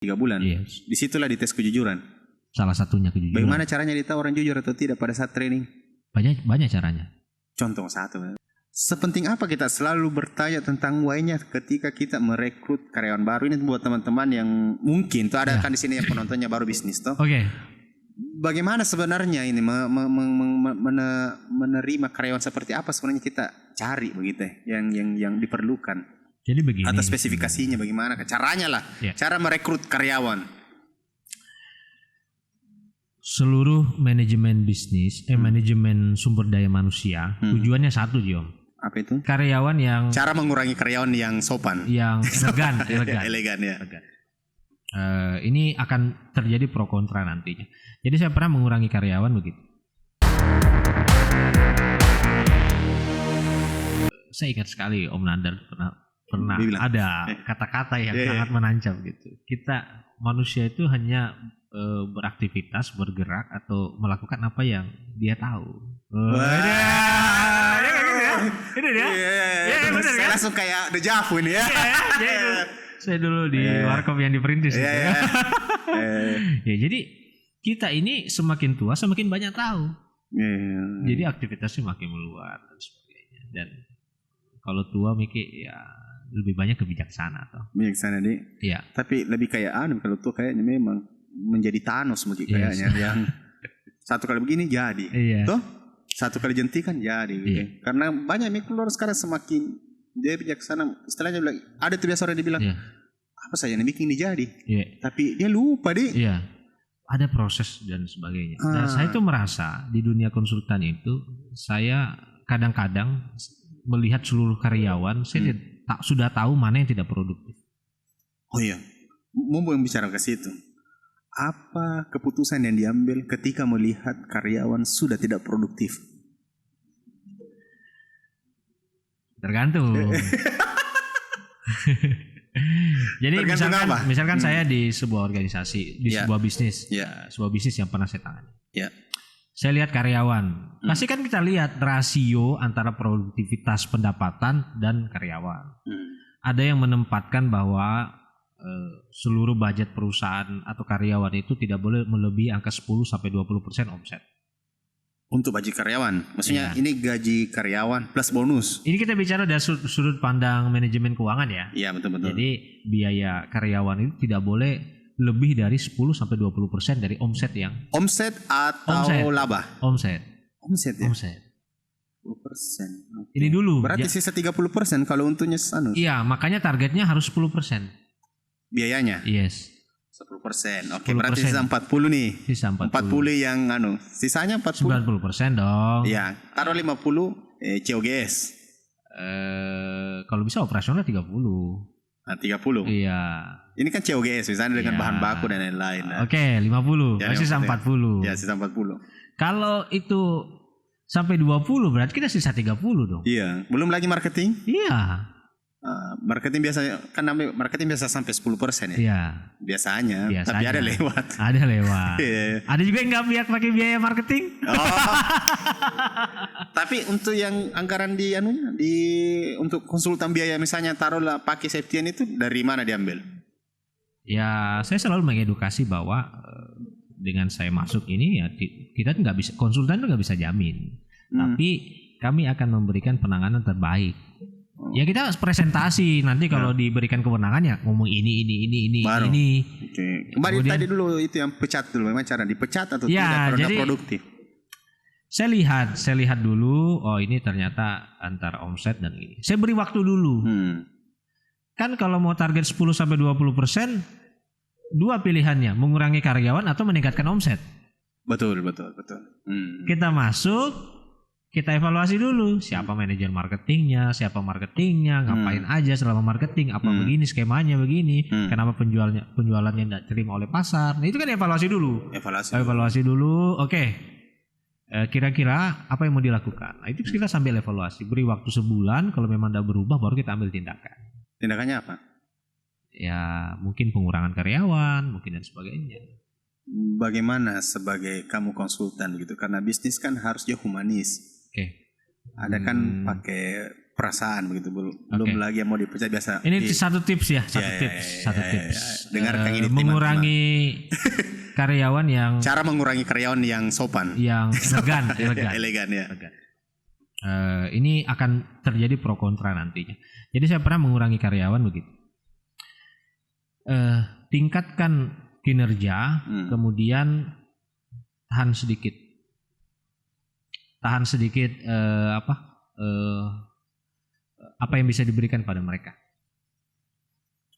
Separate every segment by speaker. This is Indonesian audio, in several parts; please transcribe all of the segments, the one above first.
Speaker 1: 3 bulan.
Speaker 2: Yes.
Speaker 1: Disitulah dites kejujuran.
Speaker 2: Salah satunya kejujuran.
Speaker 1: Bagaimana caranya ditahu orang jujur atau tidak pada saat training?
Speaker 2: Banyak caranya.
Speaker 1: Contoh satu. Sepenting apa kita selalu bertanya tentang why-nya ketika kita merekrut karyawan baru? Ini buat teman-teman yang mungkin tuh ada kan di sini yang penontonnya baru bisnis toh.
Speaker 2: Oke.
Speaker 1: Bagaimana sebenarnya ini menerima karyawan seperti apa sebenarnya kita cari begitu yang diperlukan?
Speaker 2: Jadi begini.
Speaker 1: Atau spesifikasinya bagaimana? Caranya lah.
Speaker 2: Ya.
Speaker 1: Cara merekrut karyawan.
Speaker 2: Seluruh manajemen bisnis, manajemen sumber daya manusia, tujuannya satu, Jom.
Speaker 1: Apa itu?
Speaker 2: Karyawan yang
Speaker 1: Cara mengurangi karyawan yang sopan.
Speaker 2: Yang elegan.
Speaker 1: Elegan ya.
Speaker 2: Ini akan terjadi pro kontra nantinya. Jadi saya pernah mengurangi karyawan begitu. Saya ingat sekali Om Nandar pernah ada kata-kata yang sangat menancap gitu. Kita manusia itu hanya beraktivitas, bergerak atau melakukan apa yang dia tahu. Ini dia.
Speaker 1: Saya langsung kayak dejavu ini ya.
Speaker 2: Saya dulu di warkop yang diperintis. Ya, jadi kita ini semakin tua semakin banyak tahu. Jadi aktivitasnya makin meluas dan sebagainya. Dan kalau tua mikir ya lebih banyak kebijaksana toh.
Speaker 1: Bijaksana nih.
Speaker 2: Iya.
Speaker 1: Tapi lebih kayak kalau tua kayaknya memang menjadi Thanos begitu kayaknya yang satu kali begini jadi.
Speaker 2: Iya.
Speaker 1: Toh? Satu kali jentikan jadi gitu.
Speaker 2: Iya.
Speaker 1: Karena banyak keluar sekarang semakin dia bijaksana. Istilahnya bilang ada tuh biasa orang dibilang apa saya yang bikin dia jadi.
Speaker 2: Iya.
Speaker 1: Tapi dia lupa deh.
Speaker 2: Iya. Ada proses dan sebagainya. Nah, saya tuh merasa di dunia konsultan itu saya kadang-kadang melihat seluruh karyawan saya sudah tahu mana yang tidak produktif.
Speaker 1: Oh iya. Mau yang bicara ke situ. Apa keputusan yang diambil ketika melihat karyawan sudah tidak produktif?
Speaker 2: Tergantung. Jadi misalkan saya di sebuah organisasi, di sebuah bisnis, sebuah bisnis yang pernah saya tangani. Saya lihat karyawan, pasti kan kita lihat rasio antara produktivitas pendapatan dan karyawan. Ada yang menempatkan bahwa seluruh budget perusahaan atau karyawan itu tidak boleh melebihi angka 10-20% omset.
Speaker 1: Untuk gaji karyawan, maksudnya ini gaji karyawan plus bonus.
Speaker 2: Ini kita bicara dari sudut pandang manajemen keuangan ya.
Speaker 1: Iya betul-betul.
Speaker 2: Jadi biaya karyawan itu tidak boleh lebih dari 10-20% dari omset yang.
Speaker 1: Omset atau laba?
Speaker 2: Omset ya. Omset.
Speaker 1: 10%.
Speaker 2: Ini dulu.
Speaker 1: Berarti sisa 30% kalau untungnya sanu.
Speaker 2: Iya, makanya targetnya harus 10%.
Speaker 1: Biayanya?
Speaker 2: Yes.
Speaker 1: 10%. Oke, berarti sisa 40 nih.
Speaker 2: Sisa 40.
Speaker 1: 40 yang sisanya 40.
Speaker 2: 90% dong.
Speaker 1: Iya, taruh 50 COGS.
Speaker 2: Kalau bisa operasional 30.
Speaker 1: Nah, 30.
Speaker 2: Iya.
Speaker 1: Ini kan COGS misalnya dengan bahan baku dan lain-lain.
Speaker 2: Oke, 50. Sisa 40.
Speaker 1: Ya, sisa 40.
Speaker 2: Kalau itu sampai 20 berarti kita sisa 30 dong.
Speaker 1: Iya, belum lagi marketing?
Speaker 2: Iya.
Speaker 1: Marketing biasanya kan namanya marketing biasa sampai 10% ya.
Speaker 2: Iya.
Speaker 1: Biasanya. Tapi ada lewat.
Speaker 2: Ada lewat. Ada juga yang nggak pakai biaya marketing.
Speaker 1: Tapi untuk yang anggaran untuk konsultan biaya misalnya taruhlah pakai Septian itu dari mana diambil?
Speaker 2: Ya, saya selalu mengedukasi bahwa dengan saya masuk ini ya kita nggak bisa, konsultan itu nggak bisa jamin. Tapi kami akan memberikan penanganan terbaik. Ya kita presentasi nanti kalau diberikan kewenangan ya ngomong ini.
Speaker 1: Baru. Oke. Kembali tadi dulu itu yang pecat dulu, memang cara dipecat atau tidak karena produktif.
Speaker 2: Saya lihat dulu, oh ini ternyata antara omset dan ini. Saya beri waktu dulu. Kan kalau mau target 10-20%, dua pilihannya, mengurangi karyawan atau meningkatkan omset. Betul. Kita masuk. Kita evaluasi dulu siapa manajer marketingnya, ngapain aja selama marketing, apa begini skemanya begini, kenapa penjualannya tidak terima oleh pasar. Nah itu kan evaluasi dulu. Evaluasi dulu. Oke. Kira-kira apa yang mau dilakukan? Nah itu kita sambil evaluasi, beri waktu sebulan. Kalau memang tidak berubah, baru kita ambil tindakan.
Speaker 1: Tindakannya apa?
Speaker 2: Ya mungkin pengurangan karyawan, mungkin dan sebagainya.
Speaker 1: Bagaimana sebagai kamu konsultan gitu? Karena bisnis kan harusnya humanis.
Speaker 2: Oke.
Speaker 1: Ada kan pakai perasaan begitu, belum lagi yang mau dipecat biasa.
Speaker 2: Ini satu tips ya, satu tips.
Speaker 1: Dengarkan ini
Speaker 2: mengurangi karyawan yang
Speaker 1: cara mengurangi karyawan yang sopan,
Speaker 2: yang
Speaker 1: elegan ya.
Speaker 2: Ini akan terjadi pro kontra nantinya. Jadi saya pernah mengurangi karyawan begitu. Tingkatkan kinerja, kemudian tahan sedikit apa yang bisa diberikan pada mereka.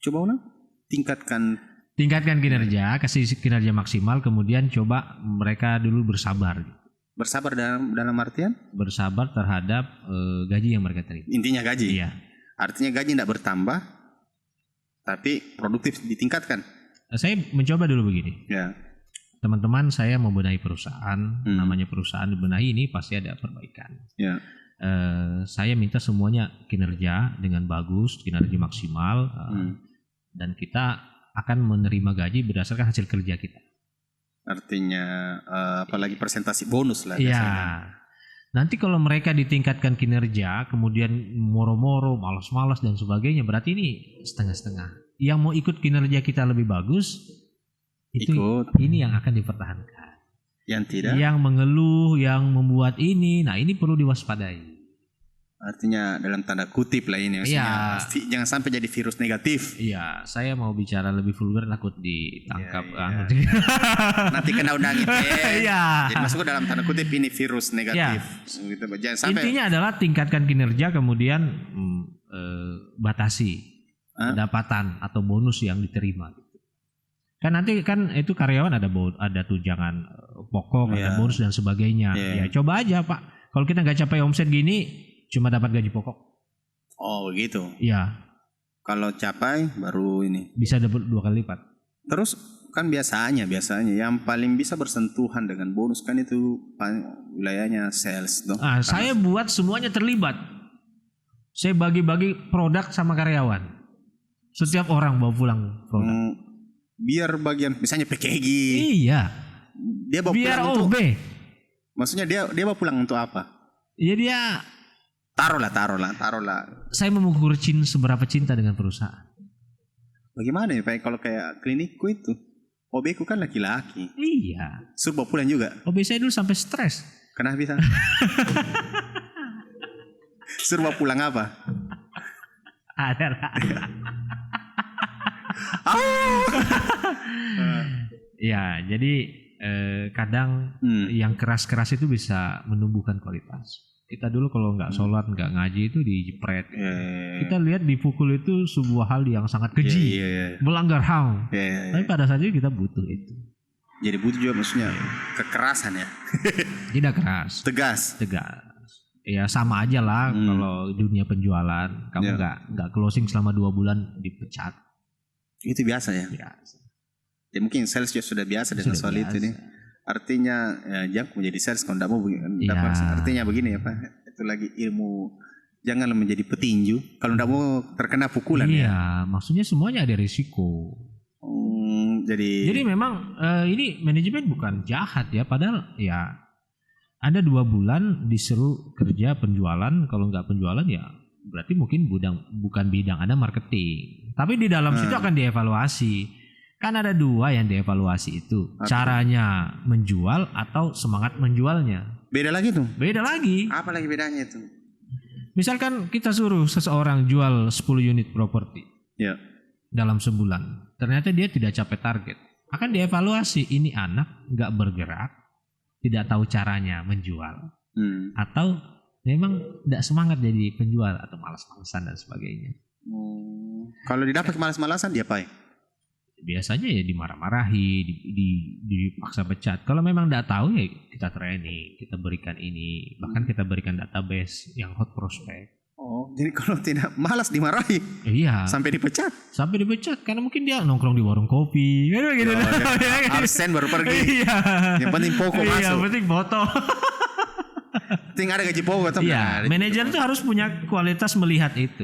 Speaker 1: Coba ulang.
Speaker 2: Tingkatkan kinerja, kasih kinerja maksimal, kemudian coba mereka dulu bersabar.
Speaker 1: Bersabar dalam artian?
Speaker 2: Bersabar terhadap gaji yang mereka terima.
Speaker 1: Intinya gaji.
Speaker 2: Iya.
Speaker 1: Artinya gaji tidak bertambah, tapi produktif ditingkatkan.
Speaker 2: Saya mencoba dulu begini.
Speaker 1: Ya.
Speaker 2: Teman-teman, saya membenahi perusahaan. Namanya perusahaan dibenahi, ini pasti ada perbaikan.
Speaker 1: Ya.
Speaker 2: Saya minta semuanya kinerja dengan bagus, kinerja maksimal, dan kita akan menerima gaji berdasarkan hasil kerja kita.
Speaker 1: Artinya apalagi presentasi bonus lah.
Speaker 2: Iya. Nanti kalau mereka ditingkatkan kinerja, kemudian moro-moro, malas-malas dan sebagainya, berarti ini setengah-setengah. Yang mau ikut kinerja kita lebih bagus, ini yang akan dipertahankan.
Speaker 1: Yang tidak?
Speaker 2: Yang mengeluh, yang membuat ini, nah ini perlu diwaspadai.
Speaker 1: Artinya dalam tanda kutip lah ini, maksudnya jangan sampai jadi virus negatif.
Speaker 2: Iya, saya mau bicara lebih vulgar, takut ditangkap.
Speaker 1: Nanti kena undang ITE.
Speaker 2: Iya.
Speaker 1: Jadi masuk dalam tanda kutip ini virus negatif. Gitu. Jangan sampai.
Speaker 2: Intinya adalah tingkatkan kinerja, kemudian batasi pendapatan atau bonus yang diterima. Kan nanti kan itu karyawan ada tunjangan pokok, ada bonus dan sebagainya. Ya coba aja Pak, kalau kita nggak capai omset gini, cuma dapat gaji pokok.
Speaker 1: Oh begitu.
Speaker 2: Iya.
Speaker 1: Kalau capai baru ini.
Speaker 2: Bisa dapat 2 kali lipat.
Speaker 1: Terus kan biasanya yang paling bisa bersentuhan dengan bonus kan itu wilayahnya sales dong.
Speaker 2: Saya buat semuanya terlibat. Saya bagi-bagi produk sama karyawan. Setiap orang bawa pulang produk.
Speaker 1: Biar bagian misalnya PKG.
Speaker 2: Iya.
Speaker 1: Dia bawa
Speaker 2: biar
Speaker 1: pulang
Speaker 2: OB.
Speaker 1: Maksudnya dia bawa pulang untuk apa?
Speaker 2: Iya dia taruhlah.
Speaker 1: Saya
Speaker 2: mengukur seberapa cinta dengan perusahaan.
Speaker 1: Bagaimana ya Pak kalau kayak klinikku itu? OB ku kan laki-laki.
Speaker 2: Iya.
Speaker 1: Suruh bawa pulang juga.
Speaker 2: OB saya dulu sampai stres.
Speaker 1: Kenapa bisa? Suruh bawa pulang apa?
Speaker 2: Ada lah. Ya, jadi kadang yang keras-keras itu bisa menumbuhkan kualitas. Kita dulu kalau nggak sholat, nggak ngaji itu dijepret. Kita lihat dipukul itu sebuah hal yang sangat keji, melanggar HAM. Tapi pada saat itu kita butuh itu.
Speaker 1: Jadi butuh juga maksudnya kekerasan ya?
Speaker 2: Tidak keras.
Speaker 1: Tegas.
Speaker 2: Ya sama aja lah kalau dunia penjualan. Kamu nggak closing selama 2 bulan dipecat.
Speaker 1: Itu biasa ya? Biasa. Ya mungkin sales juga sudah biasa dengan soal itu nih. Artinya jangan menjadi sales kalau tidak mau artinya begini ya Pak, itu lagi ilmu, janganlah menjadi petinju kalau tidak mau terkena pukulan.
Speaker 2: Iya, maksudnya semuanya ada risiko. Jadi memang ini manajemen bukan jahat ya, padahal ya ada 2 bulan disuruh kerja penjualan, kalau nggak penjualan ya berarti mungkin bukan bidang Anda marketing, tapi di dalam situ akan dievaluasi. Kan ada 2 yang dievaluasi itu. Caranya menjual atau semangat menjualnya.
Speaker 1: Beda lagi tuh?
Speaker 2: Beda lagi.
Speaker 1: Apa lagi bedanya itu?
Speaker 2: Misalkan kita suruh seseorang jual 10 unit properti dalam sebulan. Ternyata dia tidak capai target. Akan dievaluasi, ini anak gak bergerak, tidak tahu caranya menjual. Atau memang tidak semangat jadi penjual atau malas-malasan dan sebagainya.
Speaker 1: Kalau didapat malas-malasan dia apa?
Speaker 2: Biasanya ya dimarah-marahi, dipaksa pecat. Kalau memang tidak tahu ya kita training, kita berikan ini, bahkan kita berikan database yang hot prospect.
Speaker 1: Oh, jadi kalau tidak malas dimarahi?
Speaker 2: Iya.
Speaker 1: Sampai dipecat?
Speaker 2: Sampai dipecat karena mungkin dia nongkrong di warung kopi, kan gitu.
Speaker 1: Absen baru pergi.
Speaker 2: Iya.
Speaker 1: Yang penting pokok masuk.
Speaker 2: Yang penting foto.
Speaker 1: Tinggal ada gaji pokok atau
Speaker 2: iya. Manajer tuh harus punya kualitas melihat itu.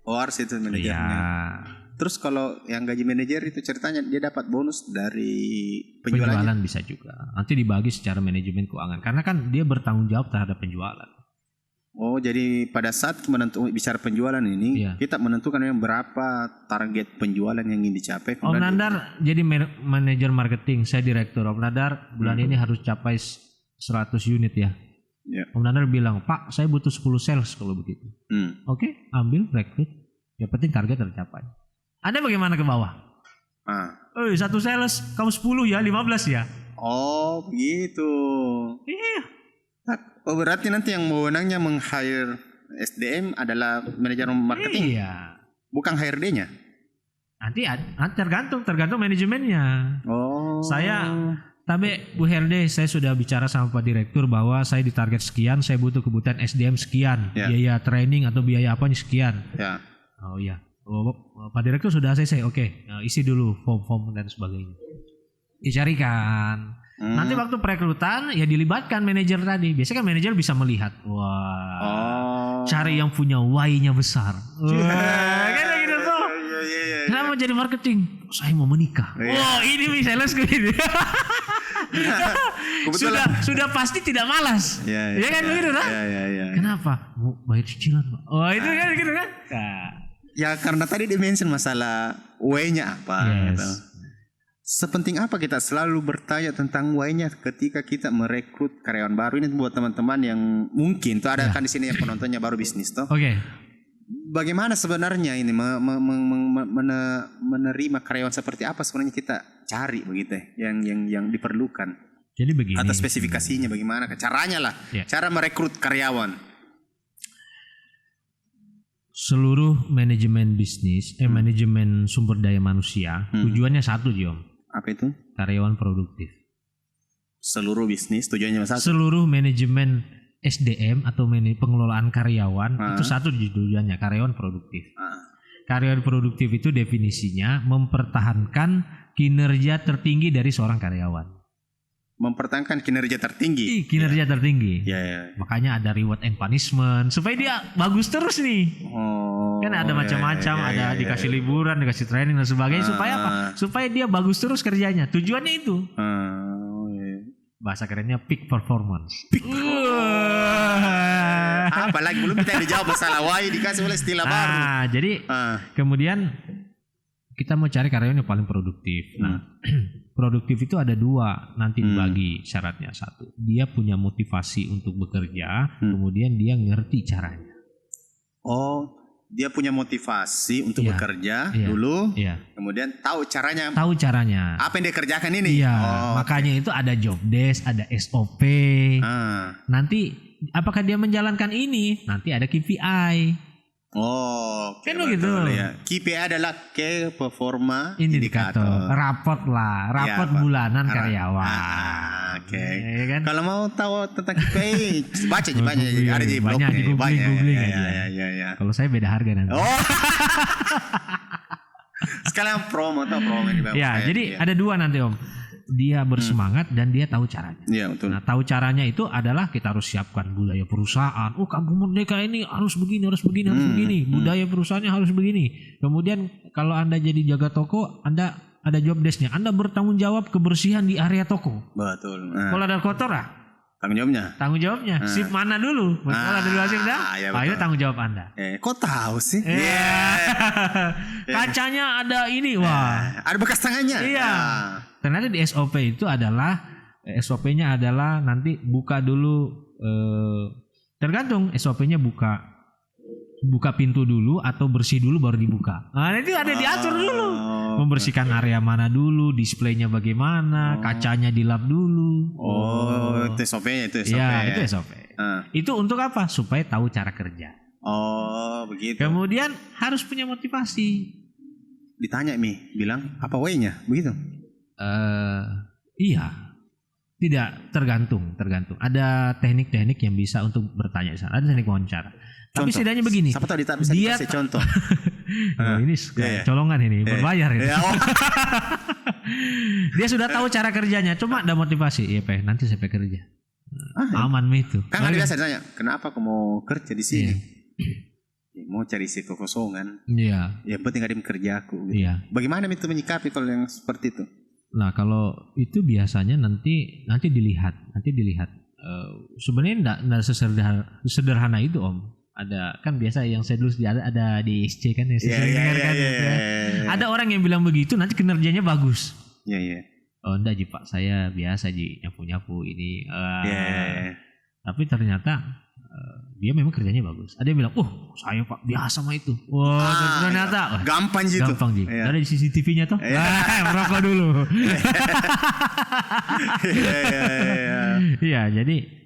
Speaker 1: Oh, harus itu manajernya.
Speaker 2: Iya.
Speaker 1: Terus kalau yang gaji manajer itu ceritanya dia dapat bonus dari penjualan
Speaker 2: bisa juga. Nanti dibagi secara manajemen keuangan karena kan dia bertanggung jawab terhadap penjualan.
Speaker 1: Oh, jadi pada saat bicara penjualan ini, kita menentukan yang berapa target penjualan yang ingin dicapai.
Speaker 2: Om Nandar jadi manajer marketing, saya direktur. Om Nandar bulan ini harus capai 100 unit ya. Om Nandar bilang, Pak, saya butuh 10 sales kalau begitu. Oke, ambil, rekrut. Yang penting target tercapai. Anda bagaimana ke bawah? Satu sales, kamu 10 ya, 15 ya.
Speaker 1: Oh, begitu.
Speaker 2: Iya.
Speaker 1: Oh, berarti nanti yang wewenangnya meng-hire SDM adalah manajer marketing?
Speaker 2: Iya.
Speaker 1: Bukan HRD-nya?
Speaker 2: Nanti tergantung manajemennya.
Speaker 1: Oh.
Speaker 2: Tapi Bu HRD, saya sudah bicara sama Pak Direktur bahwa saya ditarget sekian, saya butuh kebutuhan SDM sekian, biaya training atau biaya apanya sekian. Oh iya. Pak Direktur sudah selesai, oke. Isi dulu form-form dan sebagainya. Dicarikan. Nanti waktu perekrutan ya dilibatkan manajer tadi. Biasanya kan manajer bisa melihat, cari yang punya why-nya besar. Kayak gitu tuh. Kenapa jadi marketing? Saya mau menikah. Ini sales gini. sudah pasti tidak malas. Ya kan begitu kan? Kenapa? Mau bayar cicilan, Pak. Itu kan gitu kan?
Speaker 1: Ya karena tadi dimention masalah why-nya apa gitu. Sepenting apa kita selalu bertanya tentang why-nya ketika kita merekrut karyawan baru ini buat teman-teman yang mungkin tuh ada kan di sini yang penontonnya baru bisnis toh. Bagaimana sebenarnya ini menerima karyawan seperti apa sebenarnya kita cari begitu yang diperlukan.
Speaker 2: Jadi begini.
Speaker 1: Atau spesifikasinya bagaimana? Caranya lah. Cara merekrut karyawan.
Speaker 2: Seluruh manajemen bisnis, manajemen sumber daya manusia, tujuannya satu, Jom.
Speaker 1: Apa itu?
Speaker 2: Karyawan produktif.
Speaker 1: Seluruh bisnis tujuannya satu.
Speaker 2: Seluruh manajemen SDM atau pengelolaan karyawan itu satu tujuannya, karyawan produktif. Karyawan produktif itu definisinya mempertahankan kinerja tertinggi dari seorang karyawan.
Speaker 1: Mempertahankan kinerja tertinggi.
Speaker 2: Tertinggi. Makanya ada reward and punishment supaya dia bagus terus nih. Kan ada macam-macam, ada dikasih liburan, dikasih training dan sebagainya supaya apa? Supaya dia bagus terus kerjanya. Tujuannya itu. Bahasa kerennya peak performance.
Speaker 1: Apalagi belum kita dijawab masalah why dikasih oleh istilah baru.
Speaker 2: Jadi kemudian kita mau cari karyawan yang paling produktif. Produktif itu ada dua nanti dibagi syaratnya. Satu, dia punya motivasi untuk bekerja, kemudian dia ngerti caranya.
Speaker 1: Oh, dia punya motivasi untuk bekerja dulu, kemudian tahu caranya. Apa yang dia kerjakan ini?
Speaker 2: Makanya itu ada job desk, ada SOP. Nanti apakah dia menjalankan ini? Nanti ada KPI.
Speaker 1: Kan begitu. KPI adalah Key Performa Indicator.
Speaker 2: Raport bulanan karyawan.
Speaker 1: Kan? Kalau mau tahu tentang KPI, baca ada di blog.
Speaker 2: Banyak di googling aja. Kalau saya beda harga nanti.
Speaker 1: Sekalian promo ini.
Speaker 2: Jadi ada dua nanti Om. Dia bersemangat dan dia tahu caranya.
Speaker 1: Betul.
Speaker 2: Nah, tahu caranya itu adalah kita harus siapkan budaya perusahaan. Kampung Merdeka ini harus begini. Budaya perusahaannya harus begini. Kemudian kalau Anda jadi jaga toko, Anda ada job desk-nya. Anda bertanggung jawab kebersihan di area toko.
Speaker 1: Betul.
Speaker 2: Kalau ada kotor tanggung jawabnya. Sip mana dulu? Kalau ada dua sip itu tanggung jawab Anda.
Speaker 1: Kok tahu sih?
Speaker 2: Kacanya ada ini.
Speaker 1: Ada bekas tangannya.
Speaker 2: Ternyata di SOP itu adalah SOP-nya adalah nanti buka dulu, tergantung SOP-nya buka pintu dulu atau bersih dulu baru dibuka. Nah itu ada diatur dulu. Membersihkan area mana dulu, displaynya bagaimana, kacanya dilap dulu.
Speaker 1: Itu SOP-nya itu SOP.
Speaker 2: Itu SOP. Itu untuk apa? Supaya tahu cara kerja.
Speaker 1: Begitu.
Speaker 2: Kemudian harus punya motivasi.
Speaker 1: Ditanya bilang apa way-nya? Begitu.
Speaker 2: Iya, tidak tergantung. Ada teknik-teknik yang bisa untuk bertanya. Ada teknik wawancara. Tapi setidaknya begini.
Speaker 1: Siapa tahu bisa dikasih contoh.
Speaker 2: Ini colongan ini, berbayar ini. Dia sudah tahu cara kerjanya, cuma ada motivasi. Iya, nanti saya kerja. Aman itu.
Speaker 1: Kan ada biasa ditanya, kenapa kamu mau kerja di sini? Mau cari isi kekosongan. Yang penting ada kerja aku. Gitu. Bagaimana itu menyikapi kalau yang seperti itu?
Speaker 2: Nah kalau itu biasanya nanti dilihat sebenarnya enggak sesederhana itu Om. Ada kan biasa yang saya dulu ada di ISC kan yang saya sering dengarkan. Ada orang yang bilang begitu nanti kinerjanya bagus.
Speaker 1: Iya.
Speaker 2: Oh enggak Ji Pak, saya biasa Ji nyapu-nyapu ini. Tapi ternyata dia memang kerjanya bagus. Ada yang bilang, saya Pak biasa mah itu. Wah ternyata
Speaker 1: gampang Ji.
Speaker 2: Ada di CCTV-nya tuh. Merokok dulu. Iya jadi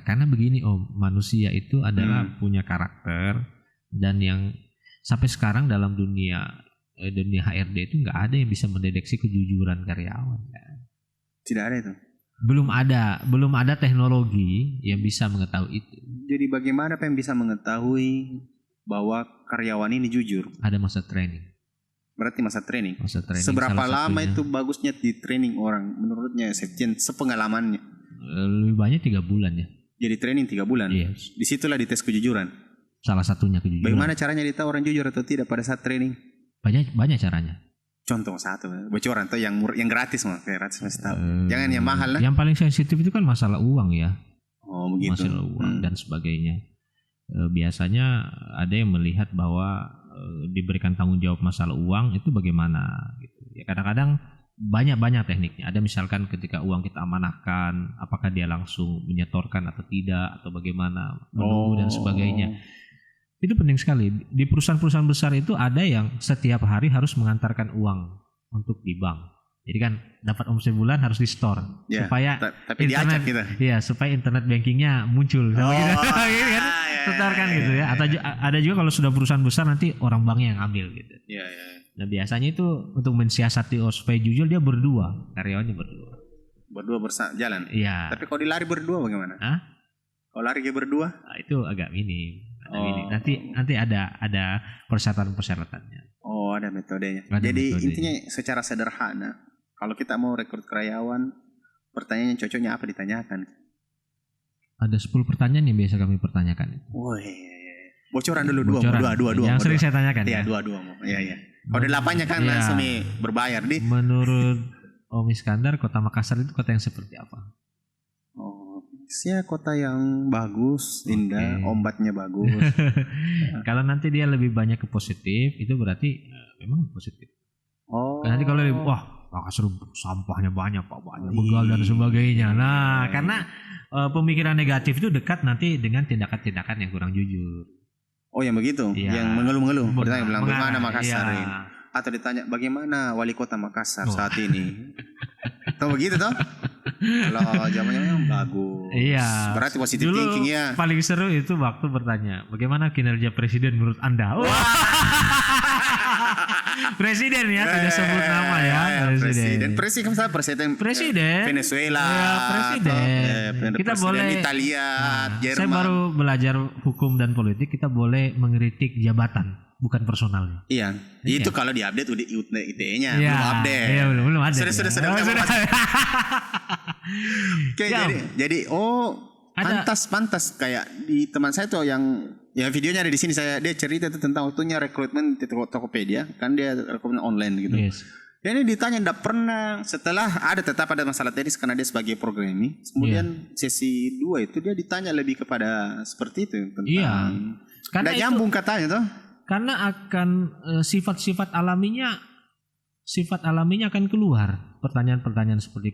Speaker 2: karena begini Om, manusia itu adalah punya karakter dan yang sampai sekarang dalam dunia HRD itu nggak ada yang bisa mendeteksi kejujuran karyawan.
Speaker 1: Tidak ada itu.
Speaker 2: Belum ada teknologi yang bisa mengetahui itu.
Speaker 1: Jadi bagaimana yang bisa mengetahui bahwa karyawan ini jujur?
Speaker 2: Ada masa training.
Speaker 1: Berarti masa training. Seberapa lama itu bagusnya di training orang menurutnya Septian sepengalamannya?
Speaker 2: Lebih banyak 3 bulan ya.
Speaker 1: Jadi training 3 bulan?
Speaker 2: Yes.
Speaker 1: Disitulah dites kejujuran?
Speaker 2: Salah satunya kejujuran.
Speaker 1: Bagaimana caranya ditahu orang jujur atau tidak pada saat training?
Speaker 2: Banyak caranya.
Speaker 1: Contoh satu, bocoran tuh yang gratis mah, gratis masih tahu. Jangan yang mahal lah.
Speaker 2: Yang paling sensitif itu kan masalah uang ya.
Speaker 1: Oh begitu.
Speaker 2: Masalah uang dan sebagainya. Biasanya ada yang melihat bahwa diberikan tanggung jawab masalah uang itu bagaimana gitu. Ya kadang-kadang banyak tekniknya. Ada misalkan ketika uang kita amanahkan, apakah dia langsung menyetorkan atau tidak atau bagaimana, menunggu dan sebagainya. Itu penting sekali. Di perusahaan-perusahaan besar itu ada yang setiap hari harus mengantarkan uang untuk di bank. Jadi kan dapat omset bulan harus di store supaya
Speaker 1: tapi internet
Speaker 2: kita. Iya, supaya internet bankingnya muncul sama gitu. Kan? Setorkan gitu ya. Atau ada juga kalau sudah perusahaan besar nanti orang banknya yang ambil gitu.
Speaker 1: Iya.
Speaker 2: Nah biasanya itu untuk mensiasati supaya jujur dia berdua, karyawannya berdua.
Speaker 1: Berdua jalan.
Speaker 2: Iya.
Speaker 1: Tapi kalau dilari berdua bagaimana? Kalau lari berdua?
Speaker 2: Nah, itu agak minim. Nanti ada persyaratan-persyaratannya.
Speaker 1: Oh ada metodenya. Jadi intinya secara sederhana, kalau kita mau rekrut karyawan, pertanyaan yang cocoknya apa ditanyakan?
Speaker 2: Ada 10 pertanyaan yang biasa kami pertanyakan.
Speaker 1: Bocoran dulu dua.
Speaker 2: Yang sering saya tanyakan.
Speaker 1: Iya 2 mau. Iya. Kalau 8-nya kan langsung berbayar di.
Speaker 2: Menurut Om Iskandar, Kota Makassar itu kota yang seperti apa?
Speaker 1: Kota yang bagus, indah, ombaknya bagus.
Speaker 2: Kalau nanti dia lebih banyak ke positif, itu berarti memang positif. Nanti kalau Makassar sampahnya banyak, begal dan sebagainya. Nah, karena pemikiran negatif itu dekat nanti dengan tindakan-tindakan yang kurang jujur.
Speaker 1: Oh yang begitu, yang mengeluh-mengeluh. Bertanya bilang bagaimana Makassar ini? Atau ditanya bagaimana wali kota Makassar saat ini? Tahu begitu toh? Kalau zamannya bagus.
Speaker 2: Iya.
Speaker 1: Berarti positif thinking ya.
Speaker 2: Paling seru itu waktu bertanya, bagaimana kinerja presiden menurut Anda? Presiden ya, tidak sebut nama ya. Presiden Venezuela. Ya, presiden. Kita boleh
Speaker 1: Italia, Jerman.
Speaker 2: Saya baru belajar hukum dan politik, kita boleh mengkritik jabatan, bukan personalnya.
Speaker 1: Iya. Itu kalau diupdate ITE-nya belum update.
Speaker 2: Iya, belum ada.
Speaker 1: Sudah. Oke, jadi pantas kayak di teman saya tuh yang videonya ada di sini, dia cerita itu tentang waktunya rekrutmen di Tokopedia, kan dia rekrutmen online gitu. Yes. Dan ini ditanya tidak pernah, setelah tetap ada masalah teknis karena dia sebagai programming. Kemudian sesi 2 itu dia ditanya lebih kepada seperti itu tentang karena nyambung katanya tuh.
Speaker 2: Karena akan sifat alaminya akan keluar pertanyaan-pertanyaan seperti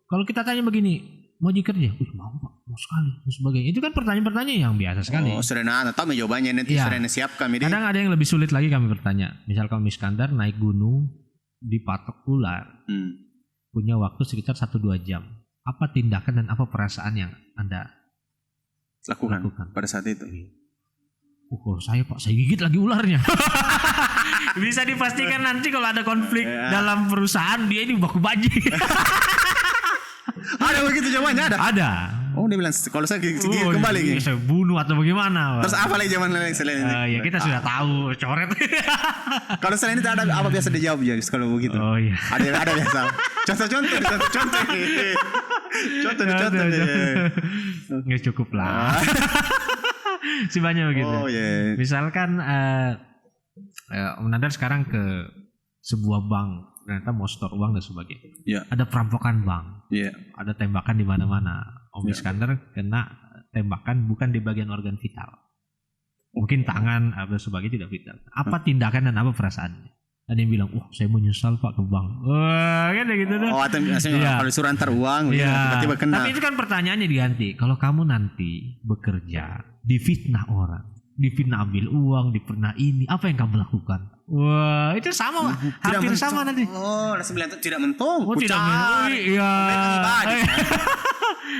Speaker 2: kalau kita tanya begini, mau kerja? Mau Pak, mau sekali, mau sebagainya. Itu kan pertanyaan-pertanyaan yang biasa sekali.
Speaker 1: Sederhana, tahu jawabannya nanti sudah siapkan.
Speaker 2: Kadang ada yang lebih sulit lagi kami bertanya. Misalkan Iskandar naik gunung dipatok ular, punya waktu sekitar 1-2 jam. Apa tindakan dan apa perasaan yang Anda lakukan
Speaker 1: pada saat itu?
Speaker 2: Saya gigit lagi ularnya. Bisa dipastikan nanti kalau ada konflik dalam perusahaan dia ini baku bajing.
Speaker 1: Ada begitu jawabannya ada. Oh dia bilang kalau saya gigit kembali
Speaker 2: saya bunuh atau bagaimana.
Speaker 1: Terus apa lagi jawaban lain selain ini?
Speaker 2: Ya kita sudah tahu coret.
Speaker 1: Kalau selain itu ada apa biasa dijawab ya kalau begitu?
Speaker 2: Oh iya.
Speaker 1: Ada biasa. Contoh.
Speaker 2: Nggak cukup lah. Si banyak begitu.
Speaker 1: Oh iya.
Speaker 2: Misalkan Om Nadar sekarang ke sebuah bank, ternyata mau store uang dan sebagainya.
Speaker 1: Yeah.
Speaker 2: Ada perampokan bank. Ada tembakan di mana-mana. Om Iskandar kena tembakan bukan di bagian organ vital. Mungkin tangan atau sebagainya tidak vital. Apa tindakan dan apa perasaannya? Ada yang bilang, saya menyesal Pak ke bank. Wah, kan gitu tuh.
Speaker 1: Atau kalau disuruh antar uang, tiba-tiba kena.
Speaker 2: Tapi itu kan pertanyaannya diganti. Kalau kamu nanti bekerja, difitnah orang, difitnah ambil uang, difitnah ini, apa yang kamu lakukan? Wah, itu sama, hampir sama nanti.
Speaker 1: Langsung bilang tidak mentung.
Speaker 2: Tidak mentung. Iya.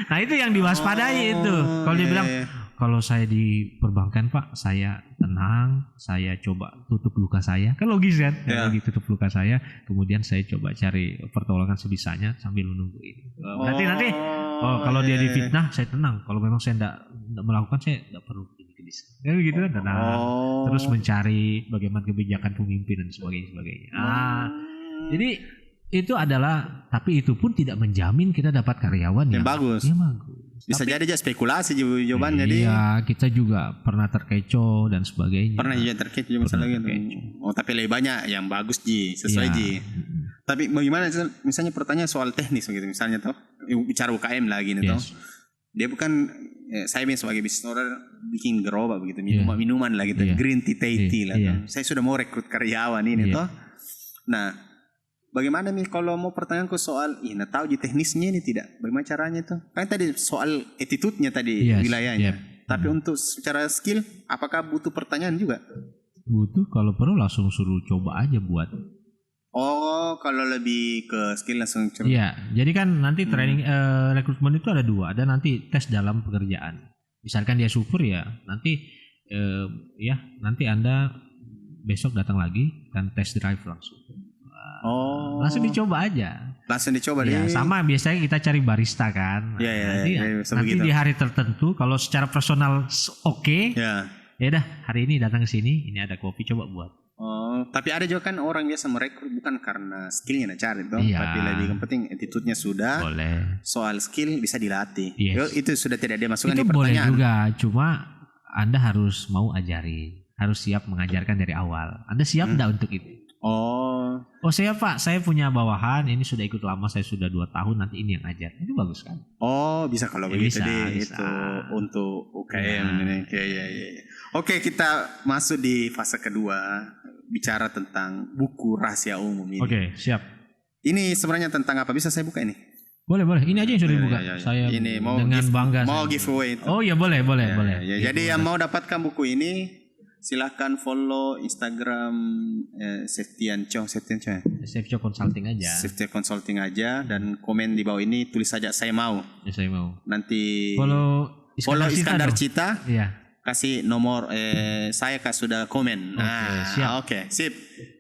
Speaker 2: Nah itu yang diwaspadai itu. Kalau dia bilang, kalau saya di perbankan Pak, saya tenang, saya coba tutup luka saya. Kan logis kan? Lagi tutup luka saya, kemudian saya coba cari pertolongan sebisanya sambil menunggu ini. Berarti nanti kalau dia difitnah, saya tenang. Kalau memang saya tidak melakukan, saya tidak perlu ini. Ya gitu kan, tenang. Terus mencari bagaimana kebijakan pemimpin dan sebagainya. Jadi itu adalah, tapi itu pun tidak menjamin kita dapat karyawan yang bagus.
Speaker 1: Bisa jadi aja spekulasi jawabannya.
Speaker 2: Iya, kita juga pernah terkecoh dan sebagainya.
Speaker 1: Pernah juga terkecoh masalah gitu. Tapi lebih banyak yang bagus sesuai Tapi bagaimana misalnya pertanyaan soal teknis gitu, misalnya bicara UKM lagi nih dia bukan saya sebagai bisnis owner bikin gerobak begitu, minuman lah gitu, green tea, tea lah. Saya sudah mau rekrut karyawan ini Nah, bagaimana nih kalau mau pertanyaanku soal tahu teknisnya ini tidak? Bagaimana caranya itu? Kan tadi soal attitude-nya tadi wilayahnya. Tapi untuk secara skill apakah butuh pertanyaan juga?
Speaker 2: Butuh, kalau perlu langsung suruh coba aja buat.
Speaker 1: Kalau lebih ke skill langsung coba.
Speaker 2: Iya, jadi kan nanti training rekrutmen itu ada 2, ada nanti tes dalam pekerjaan. Misalkan dia syukur nanti nanti Anda besok datang lagi dan tes drive langsung. Langsung dicoba aja.
Speaker 1: Langsung dicoba deh.
Speaker 2: Sama biasanya kita cari barista kan. Nanti di hari tertentu kalau secara personal ya dah hari ini datang ke sini, ini ada kopi coba buat.
Speaker 1: Tapi ada juga kan orang biasa merekrut bukan karena skillnya cari tapi lebih penting attitude-nya sudah.
Speaker 2: Boleh.
Speaker 1: Soal skill bisa dilatih. Itu sudah tidak dia masukkan
Speaker 2: itu
Speaker 1: di pertanyaan.
Speaker 2: Itu boleh juga, cuma Anda harus mau ajari, harus siap mengajarkan dari awal. Anda siap enggak untuk itu? Saya Pak, saya punya bawahan, ini sudah ikut lama, saya sudah 2 tahun, nanti ini yang ajar. Itu bagus kan?
Speaker 1: Bisa kalau begitu bisa. Itu untuk UKM ini. Oke, kita masuk di fase kedua, bicara tentang buku rahasia umum ini.
Speaker 2: Oke, siap.
Speaker 1: Ini sebenarnya tentang apa? Bisa saya buka ini?
Speaker 2: Boleh. Ini aja yang sudah dibuka. Saya
Speaker 1: ini mau
Speaker 2: dengan bangga.
Speaker 1: Mau giveaway itu.
Speaker 2: Boleh.
Speaker 1: Jadi yang mau dapatkan buku ini silahkan follow Instagram Septianco
Speaker 2: Consulting aja.
Speaker 1: Septianco Consulting aja dan komen di bawah ini tulis saja saya mau.
Speaker 2: Saya mau.
Speaker 1: Nanti
Speaker 2: follow
Speaker 1: Iskandar Cita.
Speaker 2: Iya.
Speaker 1: Kasih nomor saya sudah komen. Oke, sip.